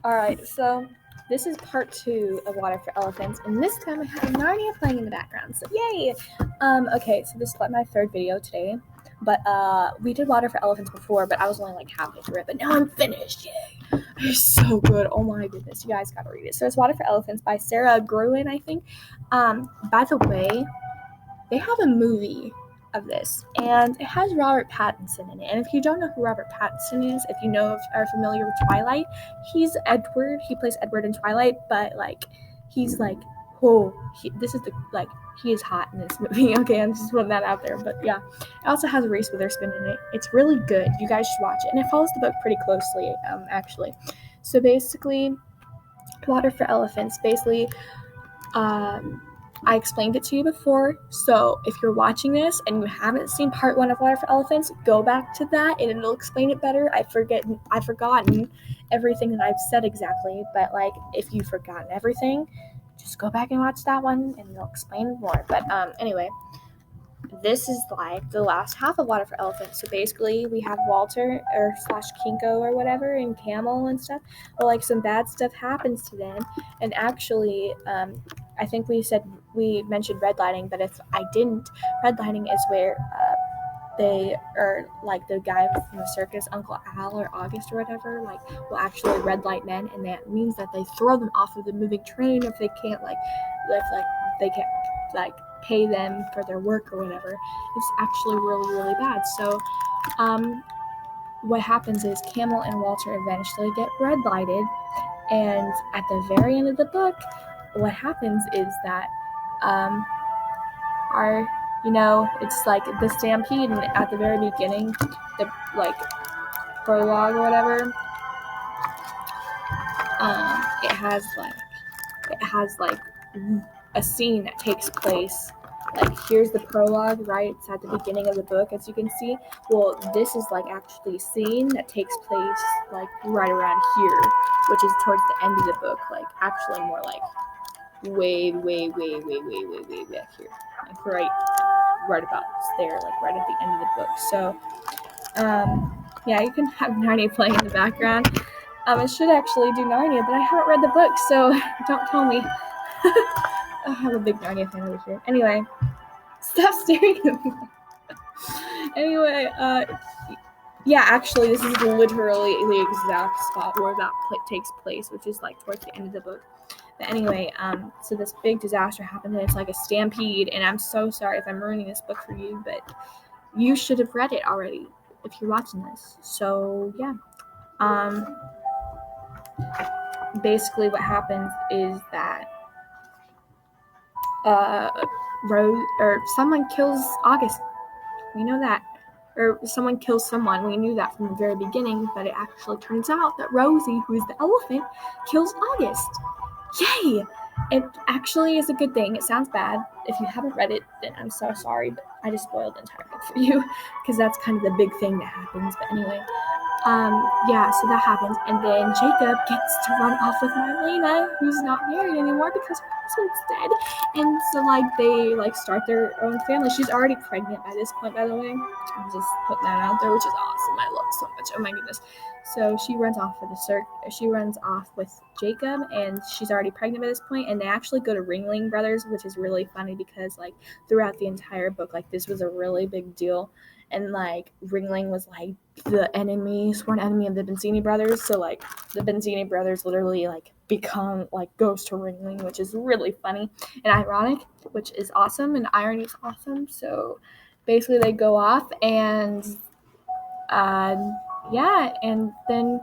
Alright, so this is part 2 of Water for Elephants, and this time I have Narnia playing in the background, so yay! Okay, so this is like my third video today, but we did Water for Elephants before, but I was only like halfway through it, but now I'm finished, yay! It's so good, oh my goodness, you guys gotta read it. So it's Water for Elephants by Sarah Gruen, I think. By the way, they have a movie of this, and it has Robert Pattinson in it. And if you don't know who Robert Pattinson is, if you are familiar with Twilight, he's Edward. He plays Edward in Twilight, but like he's like, he is hot in this movie. Okay, I'm just putting that out there. But yeah, it also has Reese Witherspoon in it. It's really good. You guys should watch it, and it follows the book pretty closely, actually. So basically, Water for Elephants. Basically, I explained it to you before, so if you're watching this and you haven't seen part 1 of Water for Elephants, go back to that and it'll explain it better. I've forgotten everything that I've said exactly, but like if you've forgotten everything, just go back and watch that one and it'll explain more. But anyway, this is like the last half of Water for Elephants. So basically, we have Walter or / Kinko or whatever and Camel and stuff. Well, like some bad stuff happens to them, and actually, I think we mentioned redlining, but if I didn't, redlining is where they are like the guy from the circus, Uncle Al or August or whatever, like will actually red light men, and that means that they throw them off of the moving train if they can't they can't pay them for their work or whatever. It's actually really, really bad. So what happens is Camel and Walter eventually get red lighted, and at the very end of the book, what happens is that it's like the stampede, and at the very beginning, the like prologue or whatever, it has like a scene that takes place. Like here's the prologue, right? It's at the beginning of the book, as you can see. Well, this is like actually a scene that takes place like right around here, which is towards the end of the book. Like actually more like way back here, like right about there, like right at the end of the book. So yeah, you can have Narnia playing in the background. I should actually do Narnia, but I haven't read the book, so don't tell me. I have a big Narnia fan over here. Anyway, stop staring at me. Anyway, yeah, actually, this is literally the exact spot where that takes place, which is like towards the end of the book. But anyway, so this big disaster happened, and it's like a stampede, and I'm so sorry if I'm ruining this book for you, but you should have read it already if you're watching this. So yeah, basically what happens is that Rose or someone kills August. We know that. Or someone kills someone. We knew that from the very beginning, but it actually turns out that Rosie, who is the elephant, kills August. Yay! It actually is a good thing. It sounds bad. If you haven't read it, then I'm so sorry, but I just spoiled the entire book for you, because that's kind of the big thing that happens. But anyway, yeah, so that happens, and then Jacob gets to run off with Marlena, who's not married anymore because her husband's dead, and so they start their own family. She's already pregnant by this point, by the way. I'm just putting that out there, which is awesome. I love it so much. Oh my goodness. So she runs off She runs off with Jacob, and she's already pregnant by this point. And they actually go to Ringling Brothers, which is really funny because like throughout the entire book, like this was a really big deal. And like Ringling was like the sworn enemy of the Benzini brothers. So like the Benzini brothers literally like become like goes to Ringling, which is really funny and ironic, which is awesome, and irony is awesome. So basically they go off, and yeah, and then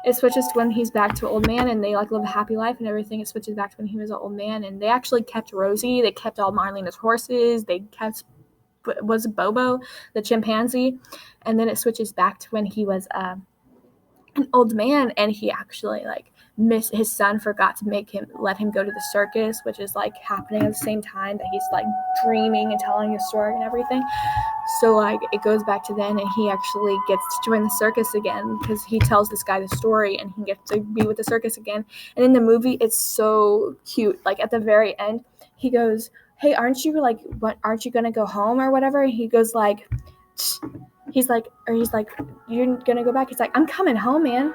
it switches to when he's back to an old man, and they like live a happy life and everything. It switches back to when he was an old man, and they actually kept Rosie. They kept all Marlena's horses. They kept Bobo, the chimpanzee, and then it switches back to when he was an old man, and he actually like his son forgot to let him go to the circus, which is like happening at the same time that he's like dreaming and telling his story and everything. So like it goes back to then, and he actually gets to join the circus again because he tells this guy the story, and he gets to be with the circus again. And in the movie, it's so cute. Like at the very end, he goes, "Hey, aren't you gonna go home or whatever?" And he goes like, he's like, "You're gonna go back?" He's like, "I'm coming home, man."